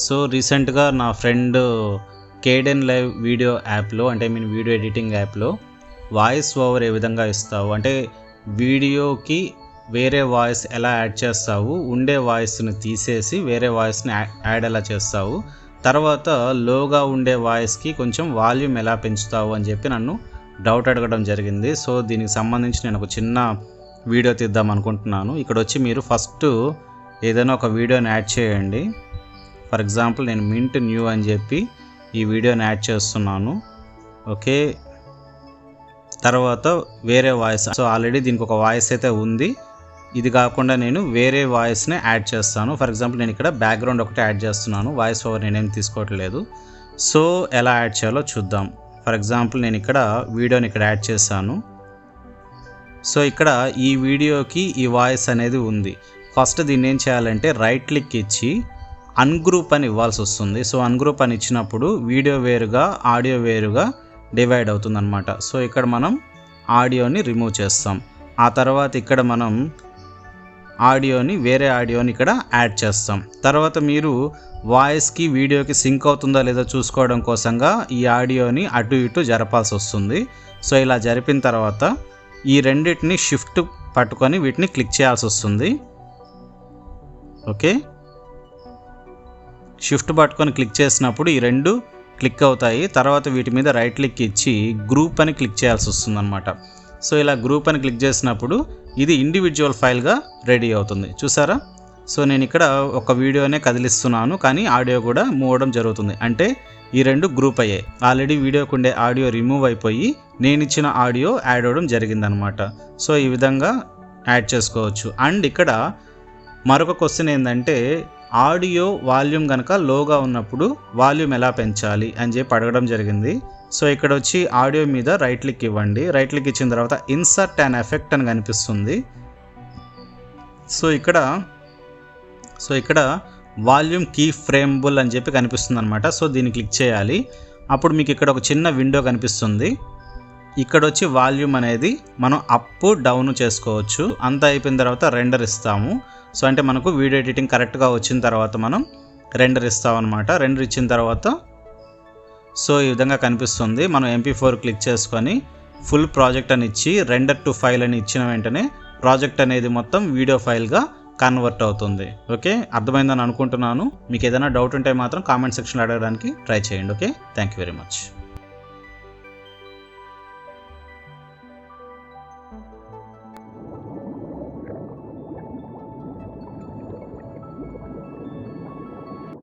So రీసెంట్గా నా friend Kdenlive video యాప్లో అంటే వీడియో ఎడిటింగ్ యాప్లో వాయిస్ ఓవర్ ఏ విధంగా ఇస్తావు అంటే వీడియోకి వేరే వాయిస్ ఎలా యాడ్ చేస్తావు, ఉండే వాయిస్ని తీసేసి వేరే వాయిస్ని యాడ్ ఎలా చేస్తావు, తర్వాత లోగా ఉండే వాయిస్కి కొంచెం వాల్యూమ్ ఎలా పెంచుతావు అని చెప్పి నన్ను డౌట్ అడగడం జరిగింది. సో దీనికి సంబంధించి నేను ఒక చిన్న వీడియో తీద్దాం అనుకుంటున్నాను. ఇక్కడ వచ్చి మీరు ఫస్ట్ ఏదైనా ఒక వీడియోని యాడ్ చేయండి. ఫర్ ఎగ్జాంపుల్ నేను మింట్ న్యూ అని చెప్పి ఈ వీడియోని యాడ్ చేస్తున్నాను. ఓకే, తర్వాత వేరే వాయిస్, సో ఆల్రెడీ దీనికి ఒక వాయిస్ అయితే ఉంది, ఇది కాకుండా నేను వేరే వాయిస్ని యాడ్ చేస్తాను. ఫర్ ఎగ్జాంపుల్ నేను ఇక్కడ బ్యాక్గ్రౌండ్ ఒకటి యాడ్ చేస్తున్నాను, వాయిస్ ఓవర్ నేనేం తీసుకోవట్లేదు. సో ఎలా యాడ్ చేయాలో చూద్దాం. ఫర్ ఎగ్జాంపుల్ నేను ఇక్కడ వీడియోని ఇక్కడ యాడ్ చేశాను. సో ఇక్కడ ఈ వీడియోకి ఈ వాయిస్ అనేది ఉంది. ఫస్ట్ దీన్ని ఏం చేయాలంటే రైట్ క్లిక్ ఇచ్చి అన్గ్రూప్ అని ఇవ్వాల్సి వస్తుంది. సో అన్గ్రూప్ అని ఇచ్చినప్పుడు వీడియో వేరుగా ఆడియో వేరుగా డివైడ్ అవుతుందన్నమాట. సో ఇక్కడ మనం ఆడియోని రిమూవ్ చేస్తాం. ఆ తర్వాత ఇక్కడ మనం వేరే ఆడియోని ఇక్కడ యాడ్ చేస్తాం. తర్వాత మీరు వాయిస్కి వీడియోకి సింక్ అవుతుందా లేదా చూసుకోవడం కోసంగా ఈ ఆడియోని అటు ఇటు జరపాల్సి వస్తుంది. సో ఇలా జరిపిన తర్వాత ఈ రెండింటిని షిఫ్ట్ పట్టుకొని వీటిని క్లిక్ చేయాల్సి వస్తుంది. ఓకే, షిఫ్ట్ పట్టుకొని క్లిక్ చేసినప్పుడు ఈ రెండు క్లిక్ అవుతాయి. తర్వాత వీటి మీద రైట్ క్లిక్ ఇచ్చి గ్రూప్ అని క్లిక్ చేయాల్సి వస్తుంది అనమాట. సో ఇలా గ్రూప్ అని క్లిక్ చేసినప్పుడు ఇది ఇండివిజువల్ ఫైల్గా రెడీ అవుతుంది. చూసారా? సో నేను ఇక్కడ ఒక వీడియోనే కదిలిస్తున్నాను, కానీ ఆడియో కూడా మూవ్ అవ్వడం జరుగుతుంది. అంటే ఈ రెండు గ్రూప్ అయ్యాయి. ఆల్రెడీ వీడియోకి ఉండే ఆడియో రిమూవ్ అయిపోయి నేను ఇచ్చిన ఆడియో యాడ్ అవ్వడం జరిగిందనమాట. సో ఈ విధంగా యాడ్ చేసుకోవచ్చు. అండ్ ఇక్కడ మరొక క్వశ్చన్ ఏంటంటే ఆడియో వాల్యూమ్ కనుక లోగా ఉన్నప్పుడు వాల్యూమ్ ఎలా పెంచాలి అని చెప్పి అడగడం జరిగింది. సో ఇక్కడ వచ్చి ఆడియో మీద రైట్ క్లిక్ ఇవ్వండి. రైట్ క్లిక్ ఇచ్చిన తర్వాత ఇన్సర్ట్ అండ్ ఎఫెక్ట్ అని కనిపిస్తుంది. సో ఇక్కడ వాల్యూమ్ కీ ఫ్రేమబుల్ అని చెప్పి కనిపిస్తుంది అనమాట. సో దీన్ని క్లిక్ చేయాలి. అప్పుడు మీకు ఇక్కడ ఒక చిన్న విండో కనిపిస్తుంది. ఇక్కడ వచ్చి వాల్యూమ్ అనేది మనం అప్ డౌన్ చేసుకోవచ్చు. అంతా అయిపోయిన తర్వాత రెండర్ ఇస్తాము. సో అంటే మనకు వీడియో ఎడిటింగ్ కరెక్ట్గా వచ్చిన తర్వాత మనం రెండర్ ఇస్తామన్నమాట. రెండర్ ఇచ్చిన తర్వాత సో ఈ విధంగా కనిపిస్తుంది. మనం MP4 క్లిక్ చేసుకొని ఫుల్ ప్రాజెక్ట్ అని ఇచ్చి రెండర్ టు ఫైల్ అని ఇచ్చిన వెంటనే ప్రాజెక్ట్ అనేది మొత్తం వీడియో ఫైల్గా కన్వర్ట్ అవుతుంది. ఓకే, అర్థమైందని అనుకుంటున్నాను. మీకు ఏదైనా డౌట్ ఉంటే మాత్రం కామెంట్ సెక్షన్లో అడగడానికి ట్రై చేయండి. Okay, thank you very much.